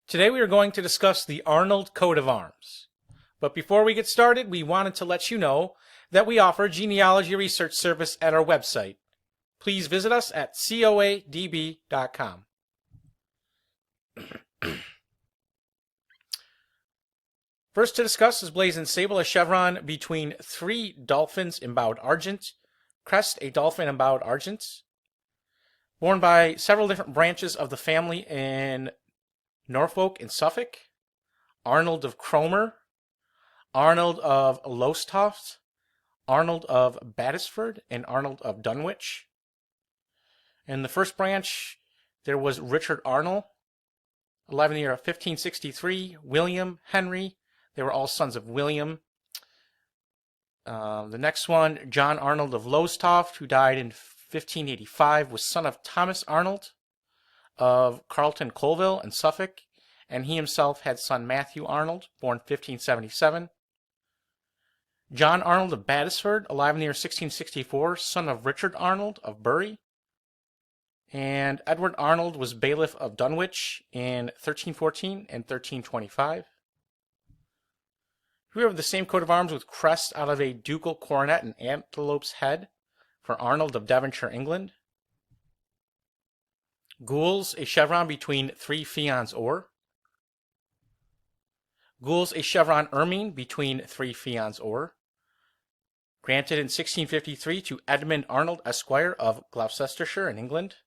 Today we are going to discuss the Arnold coat of arms. But before we get started, we wanted to let you know that we offer genealogy research service at our website. Please visit us at coadb.com. First to discuss is blazoned Sable, a chevron between three dolphins embowed argent, Crest, a dolphin embowed argent, borne by several different branches of the family in Norfolk and Suffolk, Arnold of Cromer, Arnold of Lowestoft, Arnold of Battisford, and Arnold of Dunwich. In the first branch, there was Richard Arnold, alive in the year of 1563, William, Henry. They were all sons of William. The next one, John Arnold of Lowestoft, who died in 1585, was son of Thomas Arnold of Carlton, Colville, and Suffolk, and he himself had son Matthew Arnold, born 1577. John Arnold of Battisford, alive in the year 1664, son of Richard Arnold of Bury, and Edward Arnold was Bailiff of Dunwich in 1314 and 1325. We have the same coat of arms with crest out of a ducal coronet and antelope's head for Arnold of Devonshire, England. Gules, a chevron between three fians or. Gules, a chevron ermine between three fians or. Granted in 1653 to Edmund Arnold, Esquire of Gloucestershire in England.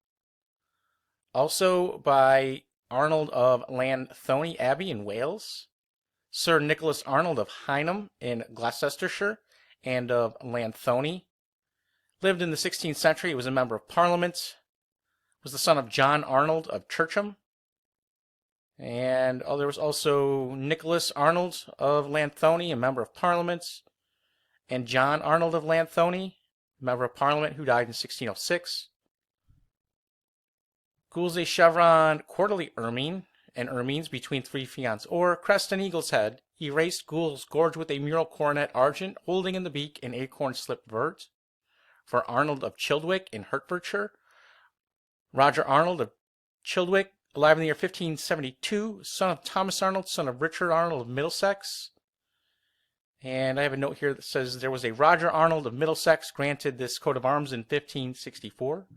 Also by Arnold of Lanthony Abbey in Wales. Sir Nicholas Arnold of Hynham in Gloucestershire and of Lanthony. Lived in the 16th century. He was a member of Parliament. Was the son of John Arnold of Churcham. And there was also Nicholas Arnold of Lanthony, a member of Parliament. And John Arnold of Lanthony, a member of Parliament, who died in 1606. Gules a chevron quarterly ermine and ermines between three fians or, crest and eagle's head, erased gules gorged with a mural coronet argent, holding in the beak an acorn slip vert, for Arnold of Childwick in Hertfordshire. Roger Arnold of Childwick, alive in the year 1572, son of Thomas Arnold, son of Richard Arnold of Middlesex. And I have a note here that says there was a Roger Arnold of Middlesex granted this coat of arms in 1564.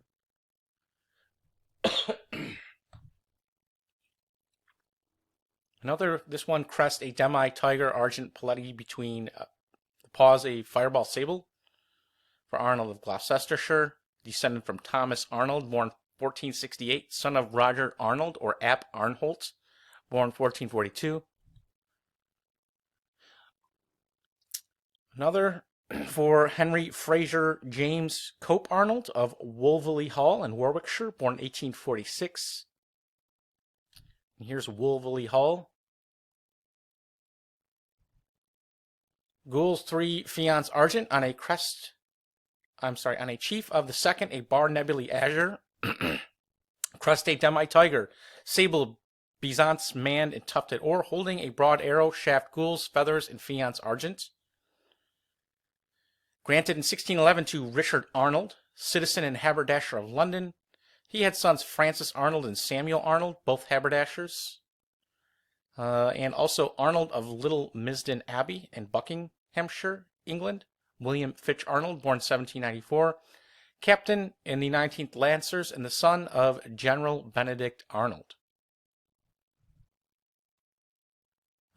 This one, crest, a demi-tiger argent paletti between the paws, a fireball sable for Arnold of Gloucestershire, descended from Thomas Arnold, born 1468, son of Roger Arnold or Ap Arnholt, born 1442. Another for Henry Fraser James Cope Arnold of Wolveley Hall in Warwickshire, born 1846. And here's Wolveley Hall. Gules 3 fians argent on a on a chief of the second, a bar nebulae azure. Crest a demi-tiger, sable Byzance manned and tufted or, holding a broad arrow, shaft gules, feathers, and fians argent. Granted in 1611 to Richard Arnold, citizen and haberdasher of London. He had sons Francis Arnold and Samuel Arnold, both haberdashers. And also Arnold of Little Misden Abbey in Buckinghamshire, England. William Fitch Arnold, born 1794. Captain in the 19th Lancers and the son of General Benedict Arnold.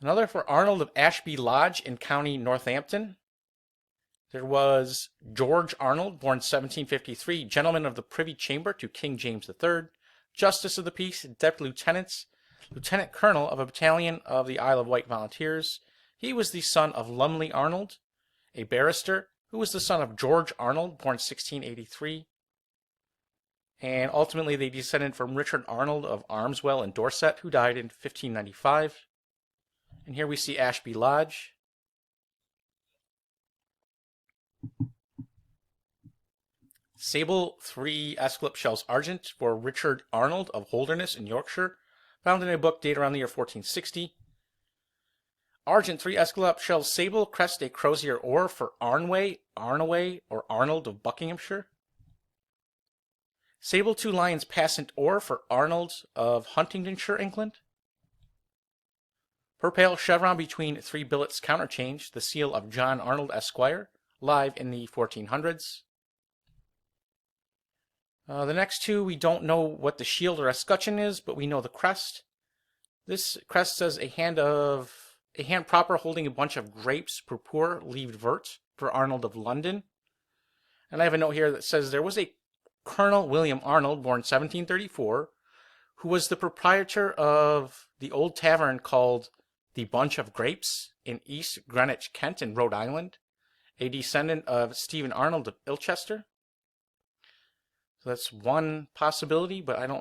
Another for Arnold of Ashby Lodge in County Northampton. There was George Arnold, born 1753, gentleman of the Privy Chamber to King James III, Justice of the Peace, Deputy Lieutenant Colonel of a battalion of the Isle of Wight Volunteers. He was the son of Lumley Arnold, a barrister, who was the son of George Arnold, born 1683. And ultimately they descended from Richard Arnold of Armswell in Dorset, who died in 1595. And here we see Ashby Lodge. Sable 3 escallop shells argent for Richard Arnold of Holderness in Yorkshire, found in a book dated around the year 1460. Argent 3 escallop shells sable, crest a crozier or for Arnway, or Arnold of Buckinghamshire. Sable 2 lions passant or for Arnold of Huntingdonshire, England. Her pale chevron between 3 billets counterchange, the seal of John Arnold, Esquire, live in the 1400s. The next two, we don't know what the shield or escutcheon is, but we know the crest. This crest says a hand proper holding a bunch of grapes, purpur, leaved vert, for Arnold of London. And I have a note here that says there was a Colonel William Arnold, born 1734, who was the proprietor of the old tavern called the Bunch of Grapes in East Greenwich, Kent, in Rhode Island, a descendant of Stephen Arnold of Ilchester. So that's one possibility, but I'm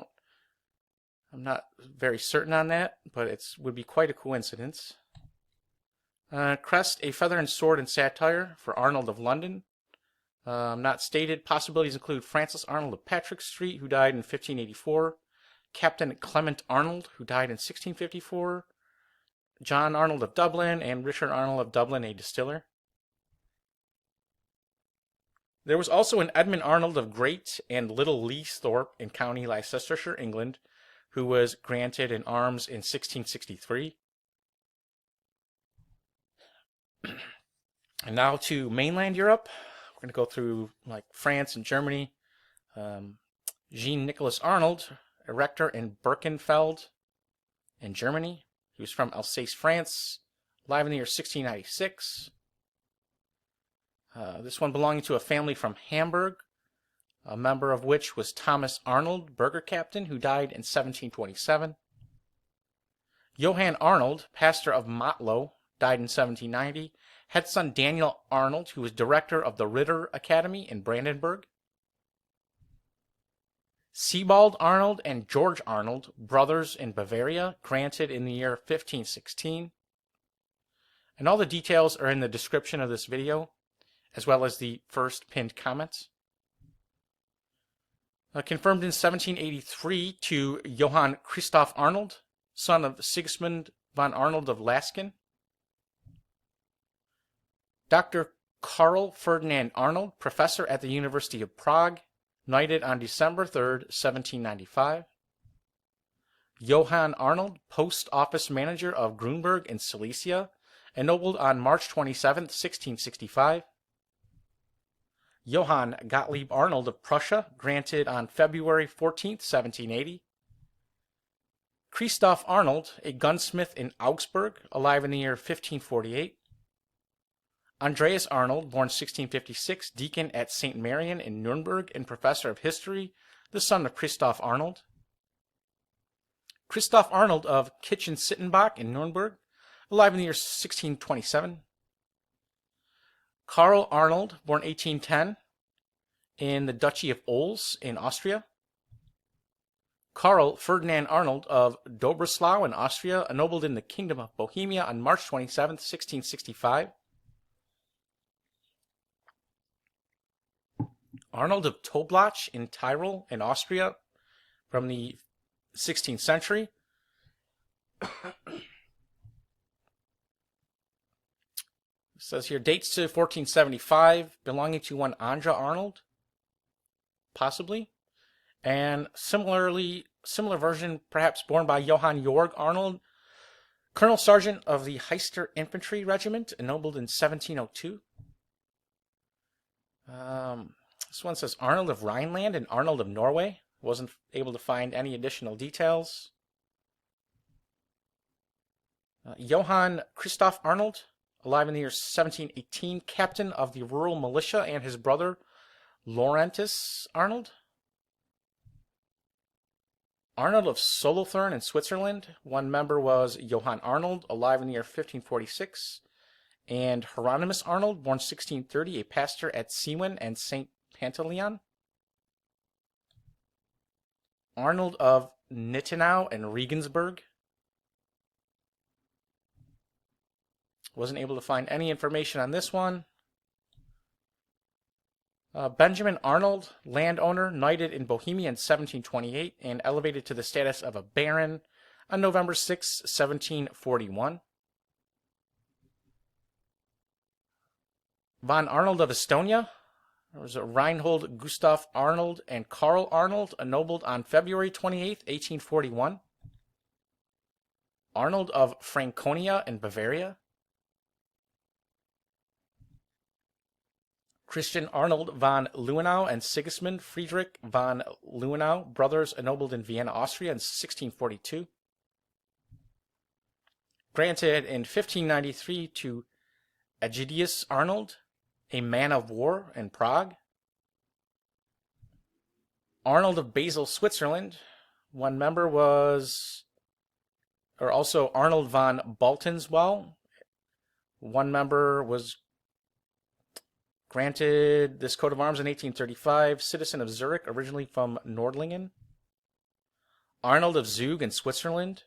not very certain on that, but it would be quite a coincidence. Crest, a feather and sword and satire for Arnold of London. Not stated. Possibilities include Francis Arnold of Patrick Street, who died in 1584, Captain Clement Arnold, who died in 1654, John Arnold of Dublin, and Richard Arnold of Dublin, a distiller. There was also an Edmund Arnold of Great and Little Leesthorpe in County Leicestershire, England, who was granted in arms in 1663. And now to mainland Europe. We're going to go through like France and Germany. Jean-Nicolas Arnold, erector in Birkenfeld in Germany. He was from Alsace, France, alive in the year 1696. This one belonging to a family from Hamburg, a member of which was Thomas Arnold, burgher captain, who died in 1727. Johann Arnold, pastor of Motlow, died in 1790. Had son Daniel Arnold, who was director of the Ritter Academy in Brandenburg. Sebald Arnold and George Arnold, brothers in Bavaria, granted in the year 1516. And all the details are in the description of this video, as well as the first pinned comments. Confirmed in 1783 to Johann Christoph Arnold, son of Sigismund von Arnold of Lasken. Dr. Karl Ferdinand Arnold, professor at the University of Prague, knighted on December 3rd, 1795. Johann Arnold, post office manager of Grunberg in Silesia, ennobled on March 27th, 1665. Johann Gottlieb Arnold of Prussia, granted on February 14th, 1780. Christoph Arnold, a gunsmith in Augsburg, alive in the year 1548. Andreas Arnold, born 1656, deacon at St. Marian in Nuremberg and professor of history, the son of Christoph Arnold. Christoph Arnold of Kitchen-Sittenbach in Nuremberg, alive in the year 1627. Karl Arnold, born 1810, in the Duchy of Ols in Austria. Karl Ferdinand Arnold of Dobreslau in Austria, ennobled in the Kingdom of Bohemia on March 27, 1665. Arnold of Toblach in Tyrol in Austria from the 16th century. It says here dates to 1475, belonging to one Anja Arnold, possibly. And similar version, perhaps borne by Johann Georg Arnold, Colonel Sergeant of the Heister Infantry Regiment, ennobled in 1702. This one says Arnold of Rhineland and Arnold of Norway. Wasn't able to find any additional details. Johann Christoph Arnold, alive in the year 1718, captain of the rural militia, and his brother Laurentus Arnold. Arnold of Solothurn in Switzerland. One member was Johann Arnold, alive in the year 1546. And Hieronymus Arnold, born 1630, a pastor at Sewen and St. Pantaleon. Arnold of Nittenau and Regensburg. Wasn't able to find any information on this one. Benjamin Arnold, landowner, knighted in Bohemia in 1728 and elevated to the status of a baron on November 6, 1741. Von Arnold of Estonia. There was a Reinhold Gustav Arnold and Karl Arnold, ennobled on February 28, 1841. Arnold of Franconia in Bavaria. Christian Arnold von Leunau and Sigismund Friedrich von Leunau, brothers ennobled in Vienna, Austria in 1642. Granted in 1593 to Aegidius Arnold, a man of war in Prague. Arnold of Basel, Switzerland. One member was, or also Arnold von Baltenswell. One member was granted this coat of arms in 1835, citizen of Zurich, originally from Nordlingen. Arnold of Zug in Switzerland.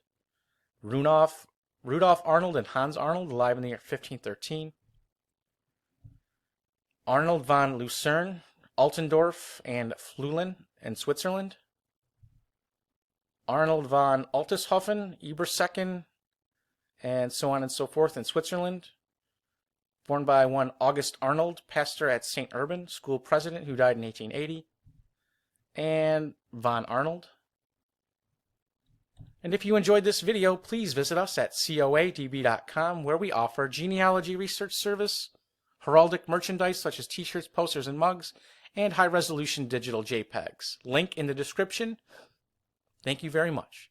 Rudolf Arnold and Hans Arnold, alive in the year 1513. Arnold von Lucerne, Altendorf, and Flüelen in Switzerland. Arnold von Altushofen, Ebersecken, and so on and so forth in Switzerland. Born by one August Arnold, pastor at St. Urban, school president who died in 1880. And von Arnold. And if you enjoyed this video, please visit us at coadb.com, where we offer genealogy research service, heraldic merchandise such as t-shirts, posters, and mugs, and high-resolution digital JPEGs. Link in the description. Thank you very much.